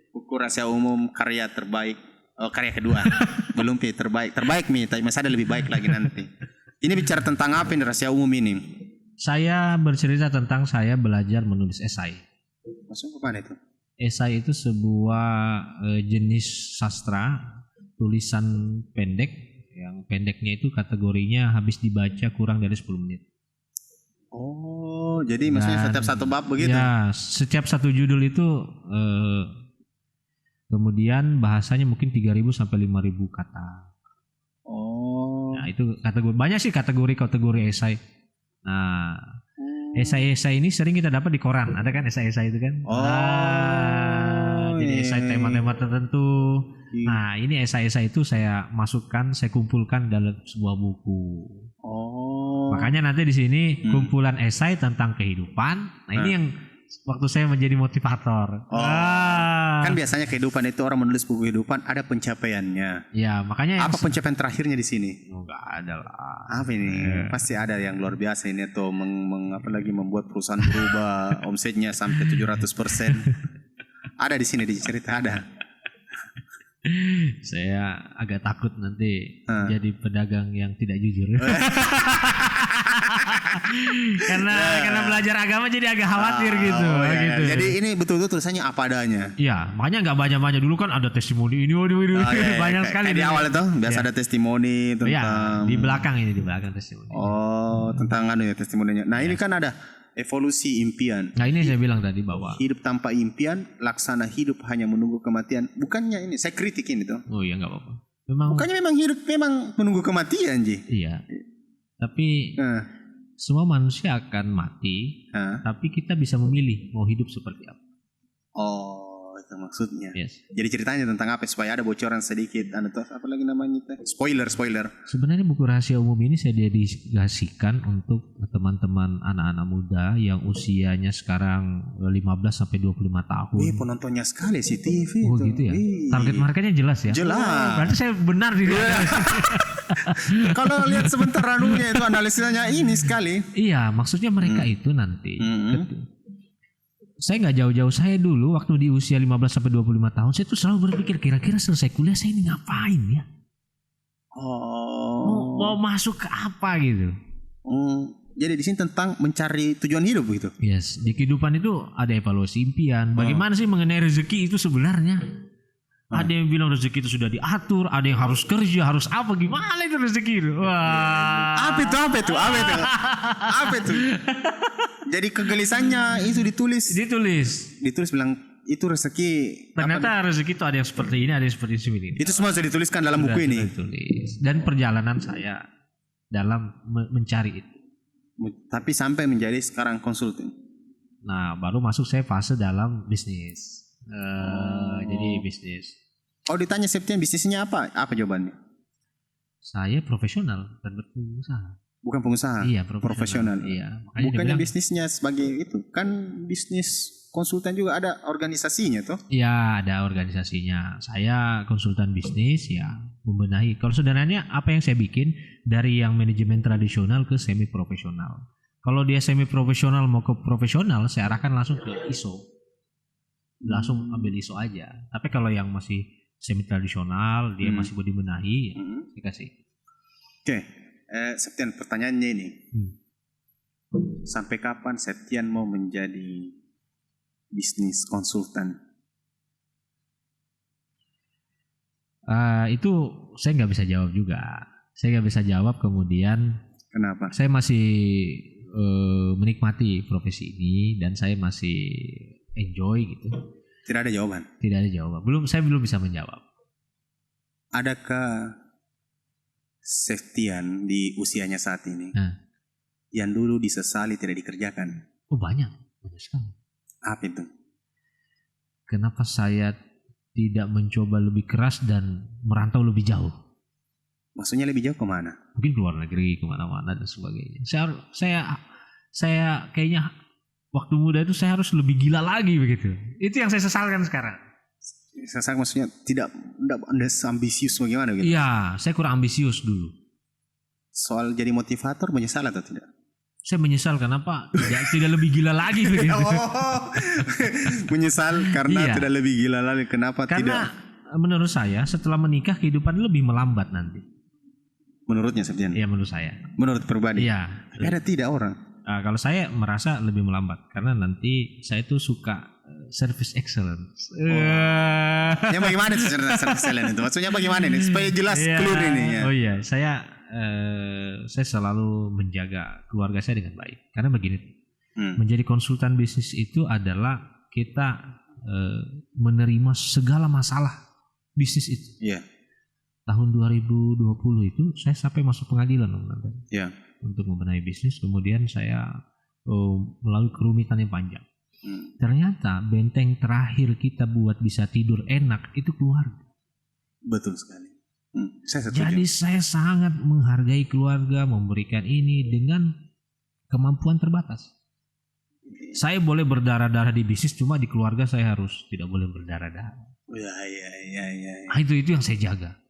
Speaker 1: Buku rahasia umum karya terbaik. Karya kedua. Belum terbaik tapi masih ada lebih baik lagi nanti. Ini bicara tentang apa ini rahasia umum ini?
Speaker 2: Saya bercerita tentang saya belajar menulis esai.
Speaker 1: Masuk ke mana itu?
Speaker 2: Esai itu sebuah jenis sastra tulisan pendek. Yang pendeknya itu kategorinya habis dibaca kurang dari 10 menit.
Speaker 1: Jadi maksudnya setiap satu bab begitu?
Speaker 2: Ya, setiap satu judul itu kemudian bahasanya mungkin 3.000 sampai 5.000 kata. Nah, itu kategori, banyak sih kategori esai. Nah, esai-esai ini sering kita dapat di koran. Ada kan esai-esai itu kan? Jadi esai tema-tema tertentu. Nah, ini esai-esai itu saya masukkan, saya kumpulkan dalam sebuah buku. Makanya nanti di sini kumpulan esai tentang kehidupan. Nah, ini yang waktu saya menjadi motivator.
Speaker 1: Kan biasanya kehidupan itu orang menulis buku kehidupan ada pencapaiannya.
Speaker 2: Ya, makanya
Speaker 1: apa pencapaian terakhirnya di sini?
Speaker 2: Enggak ada lah.
Speaker 1: Apa ini? Pasti ada yang luar biasa ini atau apalagi membuat perusahaan berubah omsetnya sampai 700%. Ada di sini di cerita ada.
Speaker 2: Saya agak takut nanti jadi pedagang yang tidak jujur. karena belajar agama jadi agak khawatir gitu.
Speaker 1: Jadi ini betul-betul tulisannya apa adanya.
Speaker 2: Iya, makanya nggak banyak-banyak. Dulu kan ada testimoni ini, banyak sekali.
Speaker 1: Di awal itu biasa ada testimoni tentang.
Speaker 2: Di belakang testimoni.
Speaker 1: Tentang testimoninya. Nah, ini kan ada evolusi impian.
Speaker 2: Nah, ini saya bilang tadi bahwa
Speaker 1: hidup tanpa impian, laksana hidup hanya menunggu kematian. Bukannya ini, saya kritik ini tuh.
Speaker 2: Oh iya, nggak apa-apa.
Speaker 1: Bukannya memang hidup memang menunggu kematian, Ji.
Speaker 2: Iya. Tapi semua manusia akan mati, tapi kita bisa memilih mau hidup seperti apa.
Speaker 1: Oh, itu maksudnya.
Speaker 2: Yes.
Speaker 1: Jadi ceritanya tentang apa supaya ada bocoran sedikit, apa lagi namanya? Spoiler.
Speaker 2: Sebenarnya buku rahasia umum ini saya dedikasikan untuk teman-teman anak-anak muda yang usianya sekarang 15 sampai 25 tahun.
Speaker 1: Penontonnya sekali sih TV
Speaker 2: itu.
Speaker 1: Oh
Speaker 2: gitu ya. Target marketnya jelas ya.
Speaker 1: Jelas.
Speaker 2: Berarti saya benar di
Speaker 1: Kalau lihat sebentar anunya itu analisisnya ini sekali.
Speaker 2: Iya, maksudnya mereka itu nanti. Saya nggak jauh-jauh, saya dulu waktu di usia 15 sampai 25 tahun saya tuh selalu berpikir kira-kira selesai kuliah saya ini ngapain ya? Mau masuk ke apa gitu.
Speaker 1: Jadi di sini tentang mencari tujuan hidup gitu.
Speaker 2: Yes, di kehidupan itu ada evaluasi impian. Bagaimana sih mengenai rezeki itu sebenarnya? Ada yang bilang rezeki itu sudah diatur, ada yang harus kerja, harus apa, gimana itu rezeki itu? Wah.
Speaker 1: Apa itu? Jadi kegelisahannya itu ditulis bilang itu rezeki.
Speaker 2: Ternyata rezeki itu ada yang seperti ini, ada yang seperti ini.
Speaker 1: Itu semua sudah dituliskan dalam buku ini.
Speaker 2: Ditulis. Dan perjalanan saya dalam mencari itu.
Speaker 1: Tapi sampai menjadi sekarang konsultan.
Speaker 2: Nah, baru masuk saya fase dalam bisnis. Jadi bisnis.
Speaker 1: Ditanya Septian bisnisnya apa? Apa jawabannya?
Speaker 2: Saya profesional dan pengusaha.
Speaker 1: Bukan pengusaha.
Speaker 2: Iya,
Speaker 1: profesional.
Speaker 2: Iya.
Speaker 1: Bukannya bisnisnya sebagai itu. Kan bisnis konsultan juga ada organisasinya toh?
Speaker 2: Iya, ada organisasinya. Saya konsultan bisnis ya, membenahi. Kalau sebenarnya apa yang saya bikin dari yang manajemen tradisional ke semi profesional. Kalau dia semi profesional mau ke profesional, saya arahkan langsung ke ISO. Langsung ambil ISO aja. Tapi kalau yang masih semi tradisional, dia masih mau dibenahi, ya, saya kasih.
Speaker 1: Oke. Septian, pertanyaannya ini. Sampai kapan Septian mau menjadi bisnis konsultan?
Speaker 2: Itu saya nggak bisa jawab juga. Saya nggak bisa jawab. Kemudian
Speaker 1: kenapa?
Speaker 2: Saya masih menikmati profesi ini dan saya masih enjoy gitu.
Speaker 1: Tidak ada jawaban.
Speaker 2: Saya belum bisa menjawab.
Speaker 1: Adakah Septian di usianya saat ini yang dulu disesali tidak dikerjakan?
Speaker 2: Banyak sekali.
Speaker 1: Apa itu?
Speaker 2: Kenapa saya tidak mencoba lebih keras dan merantau lebih jauh?
Speaker 1: Maksudnya lebih jauh kemana?
Speaker 2: Mungkin keluar negeri, kemana-mana dan sebagainya. Saya kayaknya waktu muda itu saya harus lebih gila lagi begitu. Itu yang saya sesalkan sekarang.
Speaker 1: Sesal maksudnya tidak ambisius bagaimana gitu?
Speaker 2: Iya, saya kurang ambisius dulu.
Speaker 1: Soal jadi motivator menyesal atau tidak?
Speaker 2: Saya menyesal kenapa tidak lebih gila lagi begitu.
Speaker 1: Menyesal karena tidak lebih gila lagi. Kenapa tidak?
Speaker 2: Karena menurut saya setelah menikah kehidupan lebih melambat nanti.
Speaker 1: Menurutnya Septian?
Speaker 2: Iya, menurut saya.
Speaker 1: Menurut pribadi?
Speaker 2: Iya.
Speaker 1: Tapi ada tidak orang?
Speaker 2: Kalau saya merasa lebih melambat karena nanti saya tuh suka service excellence.
Speaker 1: Yang bagaimana itu service excellence itu? Maksudnya bagaimana nih? Supaya jelas clear ini ya.
Speaker 2: Oh iya, saya selalu menjaga keluarga saya dengan baik. Karena begini, menjadi konsultan bisnis itu adalah kita menerima segala masalah bisnis itu.
Speaker 1: Iya.
Speaker 2: Tahun 2020 itu saya sampai masuk pengadilan untuk membenahi bisnis. Kemudian saya melalui kerumitan yang panjang. Ternyata benteng terakhir kita buat bisa tidur enak itu keluarga.
Speaker 1: Betul sekali. Saya setuju.
Speaker 2: Jadi saya sangat menghargai keluarga, memberikan ini dengan kemampuan terbatas. Saya boleh berdarah-darah di bisnis, cuma di keluarga saya harus tidak boleh berdarah-darah.
Speaker 1: Iya.
Speaker 2: Itu yang saya jaga.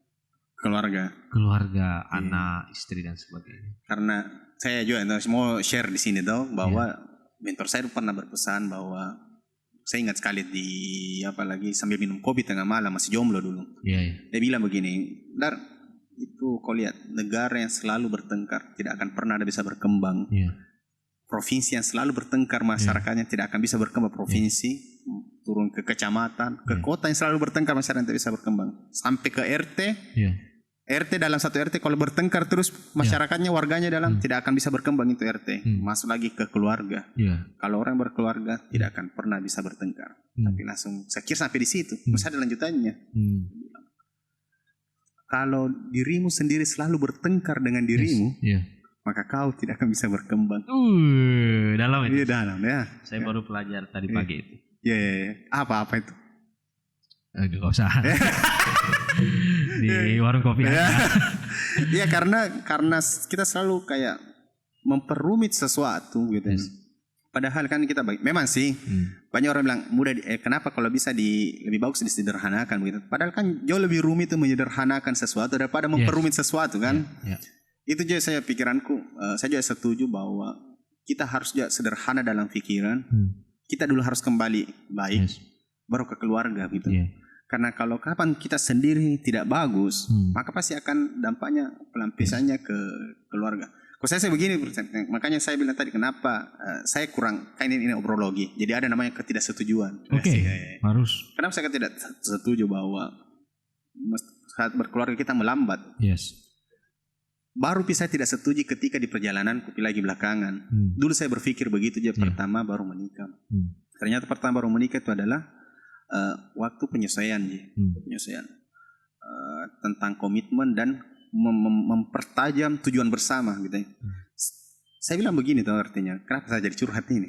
Speaker 1: Keluarga,
Speaker 2: anak, istri dan sebagainya.
Speaker 1: Karena saya juga mau share di sini bahwa mentor saya pernah berpesan bahwa saya ingat sekali apalagi sambil minum kopi tengah malam, masih jomblo dulu. Dia bilang begini, Dar, itu kau lihat negara yang selalu bertengkar tidak akan pernah bisa berkembang. Provinsi yang selalu bertengkar masyarakatnya tidak akan bisa berkembang. Provinsi turun ke kecamatan, ke kota yang selalu bertengkar masyarakat tidak bisa berkembang. Sampai ke RT. RT dalam satu RT kalau bertengkar terus masyarakatnya warganya dalam tidak akan bisa berkembang itu RT. Masuk lagi ke keluarga. Kalau orang berkeluarga tidak akan pernah bisa bertengkar. Tapi langsung saya kira sampai di situ. Masih ada lanjutannya. kalau dirimu sendiri selalu bertengkar dengan dirimu, maka kau tidak akan bisa berkembang.
Speaker 2: Dalam itu.
Speaker 1: Iya, dalam ya.
Speaker 2: Saya baru pelajar tadi pagi itu.
Speaker 1: Iya. Apa itu?
Speaker 2: Gak usah. Di warung kopi aja.
Speaker 1: Iya, karena kita selalu kayak memperumit sesuatu gitu. Padahal kan kita memang sih banyak orang bilang mudah kenapa kalau bisa lebih bagus disederhanakan begitu. Padahal kan jauh lebih rumit itu menyederhanakan sesuatu daripada memperumit sesuatu kan. Itu juga saya pikiranku, saya juga setuju bahwa kita harus juga sederhana dalam pikiran. Kita dulu harus kembali baik baru ke keluarga gitu. Karena kalau kapan kita sendiri tidak bagus, maka pasti akan dampaknya pelampiasannya ke keluarga. Kalau saya begini, makanya saya bilang tadi kenapa saya kurang kayak ini obrologi. Jadi ada namanya ketidaksetujuan.
Speaker 2: Harus.
Speaker 1: Kenapa saya tidak setuju bahwa saat berkeluarga kita melambat? Baru saya tidak setuju ketika di perjalanan lagi belakangan. Dulu saya berpikir begitu aja pertama baru menikah. Ternyata pertama baru menikah itu adalah waktu penyesuaian, penyesuaian tentang komitmen dan mempertajam tujuan bersama gitu. Saya bilang begini tuh artinya, kenapa saya jadi curhat ini?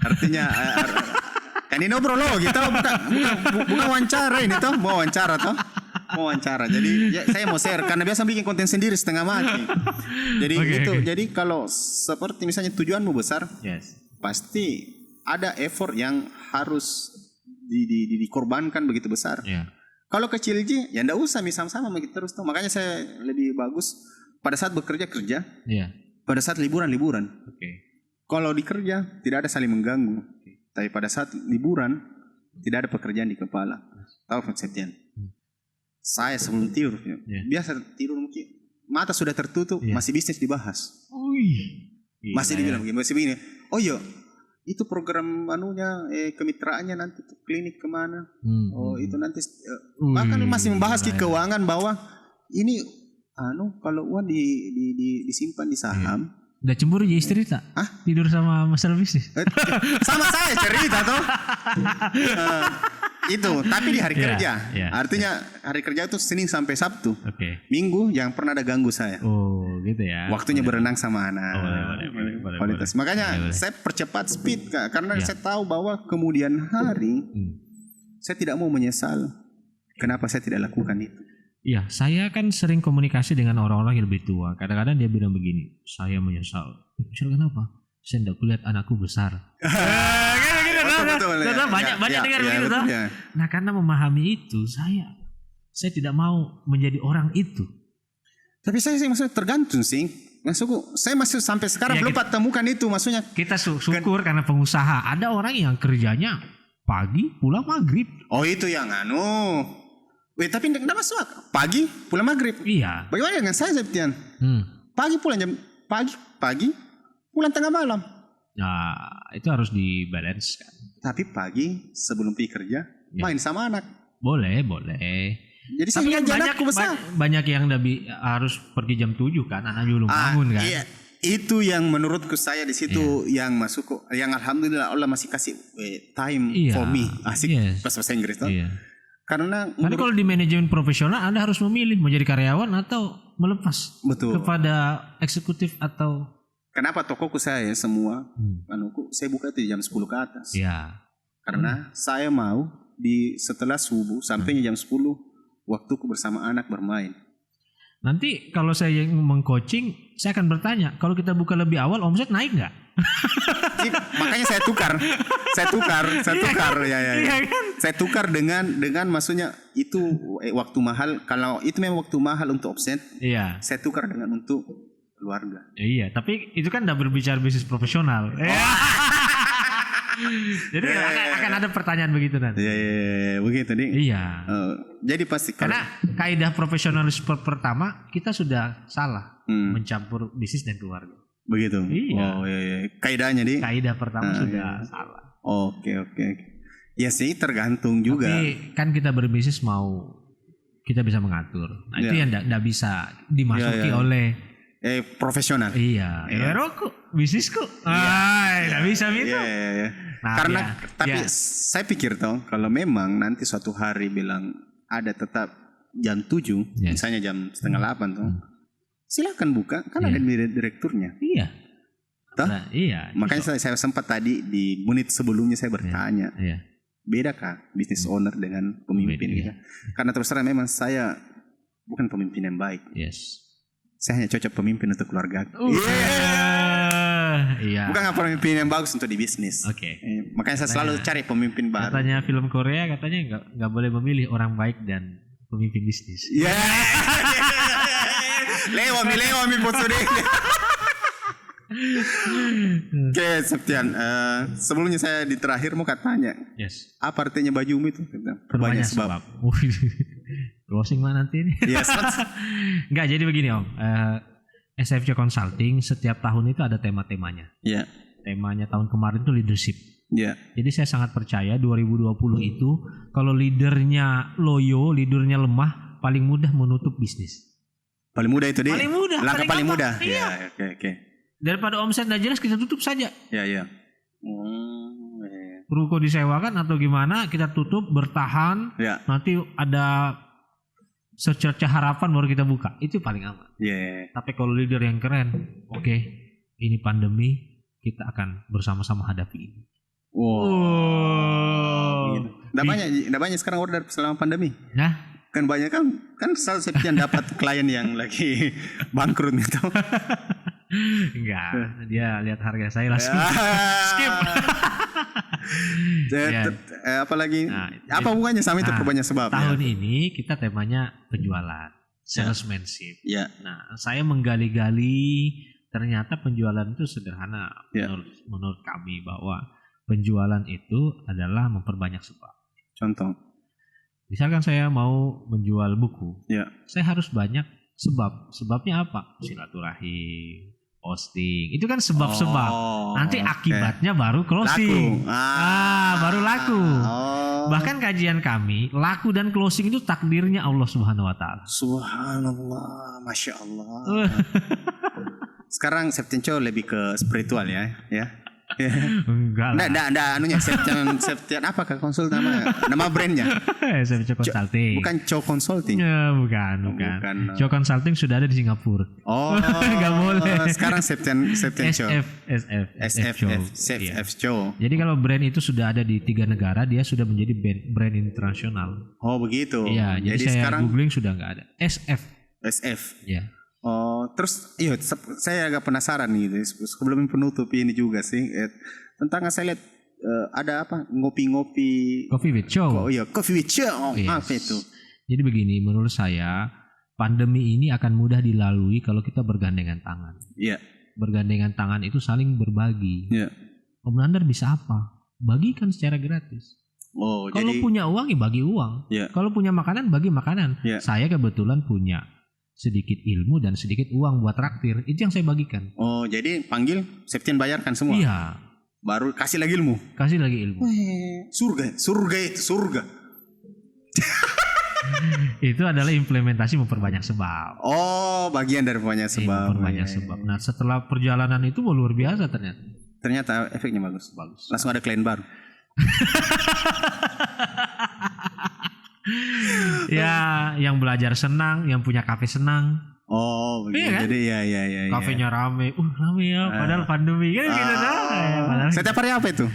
Speaker 1: Artinya kan ini obrologi toh, bukan wawancara ini toh, mau wawancara. Jadi saya mau share karena biasa bikin konten sendiri setengah mati. Jadi jadi kalau seperti misalnya tujuanmu besar, pasti ada effort yang harus dikorbankan begitu besar. Kalau kecil aja, ya ndak usah sama-sama begitu terus tuh. Makanya saya lebih bagus pada saat bekerja kerja, pada saat liburan. Kalau di kerja tidak ada saling mengganggu, tapi pada saat liburan tidak ada pekerjaan di kepala. Tahu konsepnya? Saya sebelum tidur, biasa tidur mungkin mata sudah tertutup, masih bisnis dibahas. Masih dibilang begini, oh iya. Itu program kemitraannya nanti klinik kemana? Itu nanti bahkan masih membahas keuangan bahwa ini kalau uang disimpan di saham.
Speaker 2: Udah cemburu jadi istri tak? Tidur sama masalah bisnis?
Speaker 1: Sama saya cerita toh. Itu tapi di hari kerja. Artinya hari kerja itu Senin sampai Sabtu. Minggu yang pernah ada ganggu saya.
Speaker 2: Gitu ya.
Speaker 1: Waktunya berenang sama anak.
Speaker 2: Boleh.
Speaker 1: Makanya saya percepat speed Kak, karena saya tahu bahwa kemudian hari saya tidak mau menyesal kenapa saya tidak lakukan itu.
Speaker 2: Iya, saya kan sering komunikasi dengan orang-orang yang lebih tua. Kadang-kadang dia bilang begini, saya menyesal. Menyesal kenapa? Saya tidak kulihat anakku besar. Betul, banyak dengar begitu toh. Nah, karena memahami itu, saya tidak mau menjadi orang itu.
Speaker 1: Tapi saya sih maksudnya tergantung sih. Maksudku, saya masih sampai sekarang belum temukan itu maksudnya.
Speaker 2: Kita syukur karena pengusaha. Ada orang yang kerjanya pagi pulang maghrib.
Speaker 1: Oh itu yang tapi tidak masuk pagi pulang maghrib.
Speaker 2: Iya.
Speaker 1: Bagaimana dengan saya Septian? Pagi pulang jam pagi pulang tengah malam.
Speaker 2: Nah itu harus dibalance kan.
Speaker 1: Tapi pagi sebelum pergi kerja main sama anak.
Speaker 2: Boleh. Jadi tapi kan banyak yang harus pergi jam 7 kan, anak belum bangun kan.
Speaker 1: Iya. Itu yang menurutku saya di situ yang masuk yang alhamdulillah Allah masih kasih time for me. Asik bahasa Inggris tuh. Karena
Speaker 2: kalau di manajemen profesional Anda harus memilih mau jadi karyawan atau melepas kepada eksekutif atau.
Speaker 1: Kenapa tokoku saya semua saya buka itu jam 10 ke atas. Karena saya mau setelah subuh sampai jam 10 waktuku bersama anak bermain.
Speaker 2: Nanti kalau saya yang meng-coaching, saya akan bertanya, kalau kita buka lebih awal omset naik nggak?
Speaker 1: Makanya saya tukar. Saya tukar dengan maksudnya itu waktu mahal. Kalau itu memang waktu mahal untuk omset, saya tukar dengan untuk keluarga.
Speaker 2: Iya, tapi itu kan udah berbicara bisnis profesional. Jadi akan ada pertanyaan begitu nanti.
Speaker 1: Begitu nih.
Speaker 2: Iya.
Speaker 1: Jadi pasti
Speaker 2: karena kaidah profesionalisme pertama kita sudah salah mencampur bisnis dan keluarga.
Speaker 1: Begitu.
Speaker 2: Iya.
Speaker 1: Kaidahnya nih.
Speaker 2: Kaidah pertama sudah salah.
Speaker 1: Oke. Ya sih tergantung juga.
Speaker 2: Tapi kan kita berbisnis kita bisa mengatur. Nah itu yang tidak bisa dimasuki oleh
Speaker 1: profesional.
Speaker 2: Iya. Rokok bisnisku. Tidak bisa gitu. Nah,
Speaker 1: tapi saya pikir kalau memang nanti suatu hari bilang ada tetap jam 7, misalnya jam setengah 8 tuh, silakan buka, kan ada direkturnya.
Speaker 2: Iya.
Speaker 1: Nah, iya. Makanya saya sempat tadi di menit sebelumnya saya bertanya, bedakah bisnis owner dengan pemimpin? Gitu? Karena terus terang memang saya bukan pemimpin yang baik. Saya hanya cocok pemimpin untuk keluarga. Bukan pemimpin yang bagus untuk di bisnis. Makanya saya selalu cari pemimpin baru.
Speaker 2: Katanya film Korea katanya nggak boleh memilih orang baik dan pemimpin bisnis.
Speaker 1: Lewami posture. Oke, Septian. Sebelumnya saya di terakhir mau katanya, apa artinya bajumu itu?
Speaker 2: Banyak sebab. Closing lah nanti ini. Enggak, jadi begini Om. SFC Consulting setiap tahun itu ada tema-temanya. Temanya tahun kemarin itu leadership. Jadi saya sangat percaya 2020 itu kalau leadernya loyo, leadernya lemah, paling mudah menutup bisnis.
Speaker 1: Paling mudah itu deh.
Speaker 2: Paling mudah.
Speaker 1: Langkah paling mudah.
Speaker 2: Oke. Daripada omset nggak jelas kita tutup saja. Ruko disewakan atau gimana kita tutup bertahan. Nanti ada secerca harapan baru kita buka. Itu paling aman. Tapi kalau leader yang keren, ini pandemi kita akan bersama-sama hadapi ini.
Speaker 1: Nggak banyak sekarang order selama pandemi. Kan banyak kan salah Septian dapat klien yang lagi bangkrut gitu.
Speaker 2: Enggak, dia lihat harga saya langsung skip.
Speaker 1: Apalagi apa hubungannya sama itu perbanyak sebab?
Speaker 2: Tahun ini kita temanya penjualan, salesmanship. Nah, saya menggali-gali ternyata penjualan itu sederhana menurut kami bahwa penjualan itu adalah memperbanyak sebab.
Speaker 1: Contoh.
Speaker 2: Misalkan saya mau menjual buku, saya harus banyak sebab. Sebabnya apa? Silaturahim, posting. Itu kan sebab-sebab. Nanti akibatnya baru closing. Baru laku. Bahkan kajian kami, laku dan closing itu takdirnya Allah Subhanahu Wa Taala.
Speaker 1: Subhanallah, Masya Allah. Sekarang Septian lebih ke spiritual ya.
Speaker 2: Enggak lah.
Speaker 1: Enggak anunya Septian apakah konsul nama brandnya?
Speaker 2: SFC Consulting.
Speaker 1: Bukan Chow Consulting.
Speaker 2: Bukan. Chow Consulting sudah ada di Singapura. Enggak boleh.
Speaker 1: Sekarang Septian Chow. SF Chow.
Speaker 2: Jadi kalau brand itu sudah ada di 3 negara, dia sudah menjadi brand internasional.
Speaker 1: Oh, begitu.
Speaker 2: Iya, jadi saya sekarang googling sudah enggak ada. SF. Ya.
Speaker 1: Terus saya agak penasaran gitu sebelum penutup ini juga sih tentang saya lihat ada apa ngopi-ngopi
Speaker 2: Coffee with Chow.
Speaker 1: Coffee with Chow. Apa itu?
Speaker 2: Jadi begini, menurut saya pandemi ini akan mudah dilalui kalau kita bergandengan tangan. Bergandengan tangan itu saling berbagi. Om Nandar bisa apa? Bagikan secara gratis. Kalau punya uang ya bagi uang. Kalau punya makanan bagi makanan. Saya kebetulan punya sedikit ilmu dan sedikit uang buat traktir, itu yang saya bagikan.
Speaker 1: Jadi panggil Septian bayarkan semua.
Speaker 2: Iya.
Speaker 1: Baru kasih lagi ilmu. Surga.
Speaker 2: Itu adalah implementasi memperbanyak sebab.
Speaker 1: Bagian dari memperbanyak sebab.
Speaker 2: Sebab. Nah, setelah perjalanan itu luar biasa ternyata.
Speaker 1: Ternyata efeknya bagus. Langsung ada klien baru.
Speaker 2: Yang belajar senang, yang punya kafe senang.
Speaker 1: Begitu. Kan? Jadi ya.
Speaker 2: Kafenya rame ya, padahal pandemi kan gitu
Speaker 1: Setiap hari apa itu?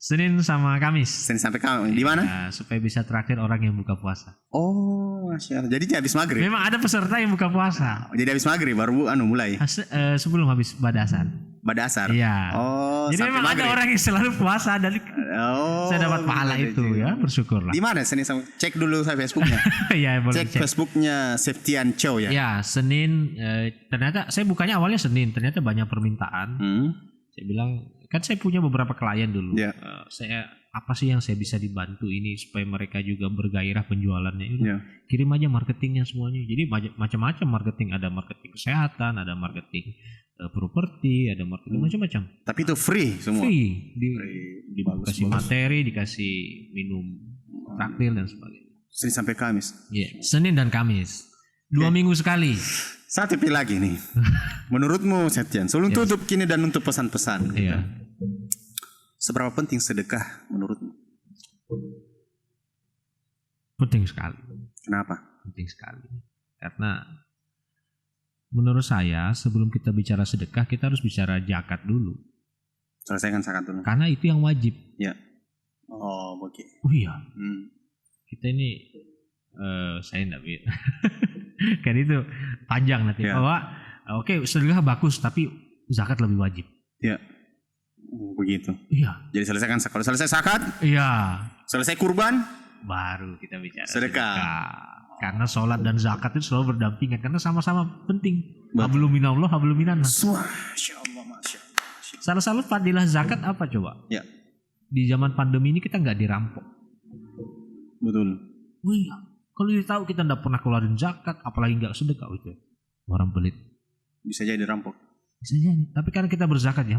Speaker 2: Senin sama Kamis.
Speaker 1: Senin sampai Kamis. Di mana?
Speaker 2: Supaya bisa traktir orang yang buka puasa.
Speaker 1: Masya Allah. Jadi habis maghrib.
Speaker 2: Memang ada peserta yang buka puasa.
Speaker 1: Jadi habis maghrib baru mulai.
Speaker 2: Sebelum habis badasar.
Speaker 1: Iya.
Speaker 2: Jadi memang maghrib. Ada orang yang selalu puasa dan saya dapat pahala itu ya, bersyukurlah.
Speaker 1: Di mana Senin? Cek dulu saya Facebooknya.
Speaker 2: Boleh
Speaker 1: cek Facebooknya Septian Chow ya.
Speaker 2: Ya, Senin ternyata saya bukanya awalnya Senin, ternyata banyak permintaan. Saya bilang kan saya punya beberapa klien dulu. Saya apa sih yang saya bisa dibantu ini supaya mereka juga bergairah penjualannya itu. Kirim aja marketingnya semuanya. Jadi macam-macam marketing, ada marketing kesehatan, ada marketing properti, ada marketing macam-macam. Tapi
Speaker 1: itu free semua.
Speaker 2: Dikasih materi, dikasih minum traktir dan sebagainya.
Speaker 1: Senin sampai Kamis.
Speaker 2: Senin dan Kamis. 2 minggu sekali.
Speaker 1: Satu lagi nih. Menurutmu Septian, sebelum tutup kini dan untuk pesan-pesan. Seberapa penting sedekah menurutmu?
Speaker 2: Penting sekali.
Speaker 1: Kenapa?
Speaker 2: penting sekali. Karena menurut saya sebelum kita bicara sedekah kita harus bicara zakat dulu.
Speaker 1: Selesaikan zakat dulu.
Speaker 2: Karena itu yang wajib.
Speaker 1: Ya. Oh, oke.
Speaker 2: Oh iya. Kita ini saya enggak kan itu panjang nanti. Bahwa oke, sedekah bagus tapi zakat lebih wajib.
Speaker 1: Ya. Begitu.
Speaker 2: Iya.
Speaker 1: Jadi selesaikan zakat. Kalau selesai zakat?
Speaker 2: Iya.
Speaker 1: Selesai kurban?
Speaker 2: Baru kita bicara
Speaker 1: sedekah.
Speaker 2: Karena sholat dan zakat itu selalu berdampingan karena sama-sama penting. Hablum minallah, hablum minannas.
Speaker 1: Masyaallah, masyaallah.
Speaker 2: Salah satu fadilah zakat apa coba?
Speaker 1: Ya.
Speaker 2: Di zaman pandemi ini kita nggak dirampok.
Speaker 1: Betul.
Speaker 2: Oh iya. Kalau dia tahu kita nggak pernah keluarin zakat, apalagi nggak sedekah itu orang pelit.
Speaker 1: Bisa jadi dirampok.
Speaker 2: Bisa jadi. Tapi karena kita berzakat ya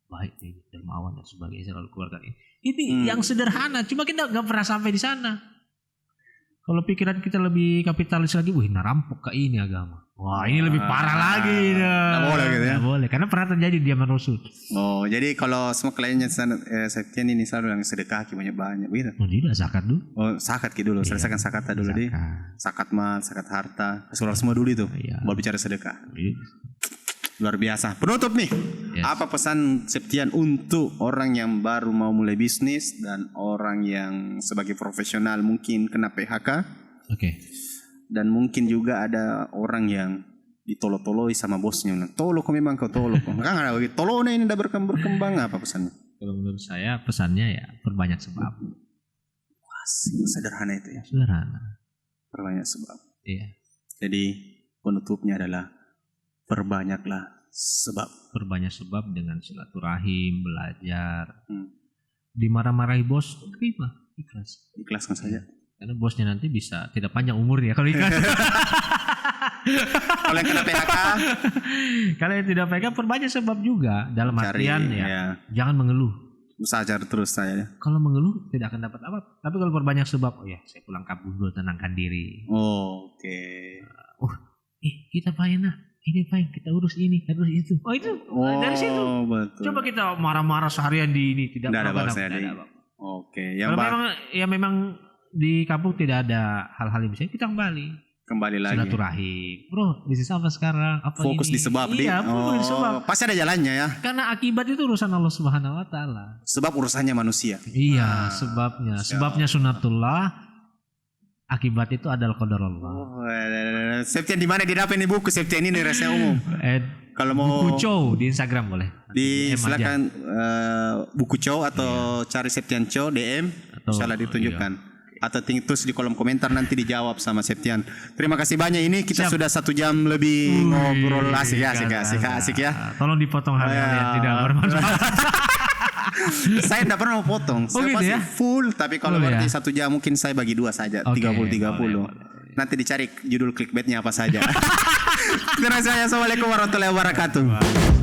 Speaker 2: baik ini dermawan dan sebagainya selalu keluarkan ini. Ini yang sederhana. Cuma kita nggak pernah sampai di sana. Kalau pikiran kita lebih kapitalis lagi, rampok ke ini agama. Wah, ini lebih parah lagi.
Speaker 1: Nggak boleh gitu ya?
Speaker 2: Nggak boleh, karena pernah terjadi di zaman Rasul.
Speaker 1: Oh, jadi kalau semua kliennya Septian ini selalu yang sedekah banyak begitu?
Speaker 2: Oh, tidak, zakat dulu.
Speaker 1: Oh, zakat dulu. Selesaikan zakat dulu deh. Zakat mal, zakat harta, keseluruhan semua dulu itu. Baru bicara sedekah. Luar biasa. Penutup nih. Apa pesan Septian untuk orang yang baru mau mulai bisnis dan orang yang sebagai profesional mungkin kena PHK?
Speaker 2: Oke.
Speaker 1: Dan mungkin juga ada orang yang ditolok-toloi sama bosnya. Tolok memang kau tolok. Kan ada begitu. Toloknya ini udah berkembang apa pesannya?
Speaker 2: Kalau menurut saya pesannya ya perbanyak sebab.
Speaker 1: Wah, sederhana itu ya.
Speaker 2: Sederhana.
Speaker 1: Perbanyak sebab.
Speaker 2: Iya.
Speaker 1: Jadi penutupnya adalah perbanyaklah sebab.
Speaker 2: Perbanyak sebab dengan silaturahim, belajar. Dimarah-marahi bos, terima, ikhlas.
Speaker 1: Ikhlaskan saja.
Speaker 2: Karena bosnya nanti bisa tidak panjang umurnya kalau ikhlas.
Speaker 1: Kalau yang kena PHK,
Speaker 2: kalau yang tidak PHK perbanyak sebab juga. Dalam artian jangan mengeluh.
Speaker 1: Usaha cari terus saya.
Speaker 2: Kalau mengeluh tidak akan dapat apa. Tapi kalau perbanyak sebab, saya pulang kampung dulu, tenangkan diri.
Speaker 1: Oke.
Speaker 2: Kita payah ini paling kita urus ini, urus itu. Itu dari situ.
Speaker 1: Betul.
Speaker 2: Coba kita marah-marah seharian di ini tidak ada apa-apa.
Speaker 1: Oke.
Speaker 2: Yang memang di kampung tidak ada hal-hal yang bisa kita kembali lagi silaturahim. Bro, bisnis apa sekarang? Apa
Speaker 1: fokus
Speaker 2: ini?
Speaker 1: Di sebab.
Speaker 2: Iya, fokus di sebab.
Speaker 1: Pasti ada jalannya ya.
Speaker 2: Karena akibat itu urusan Allah Subhanahu Wa Taala.
Speaker 1: Sebab urusannya manusia.
Speaker 2: Iya, sebabnya. Sebabnya sunatullah. Akibat itu adalah qadar Allah.
Speaker 1: Septian di mana didapat ini buku Septian ini rahasia umum. Kalau mau
Speaker 2: buku Chow di Instagram boleh.
Speaker 1: Silakan buku Chow atau cari Septian Chow DM, insyaallah ditunjukkan. Iya. Atau terus di kolom komentar nanti dijawab sama Septian. Terima kasih banyak, ini kita sudah 1 jam lebih ngobrol asik ya.
Speaker 2: Tolong dipotong hal-hal yang tidak bermanfaat.
Speaker 1: Saya tidak pernah mau potong. Saya pasti full, tapi kalau berarti 1 jam mungkin saya bagi 2 saja, 30-30. Nanti dicari judul clickbaitnya apa saja. Terima kasih. Assalamualaikum warahmatullahi wabarakatuh.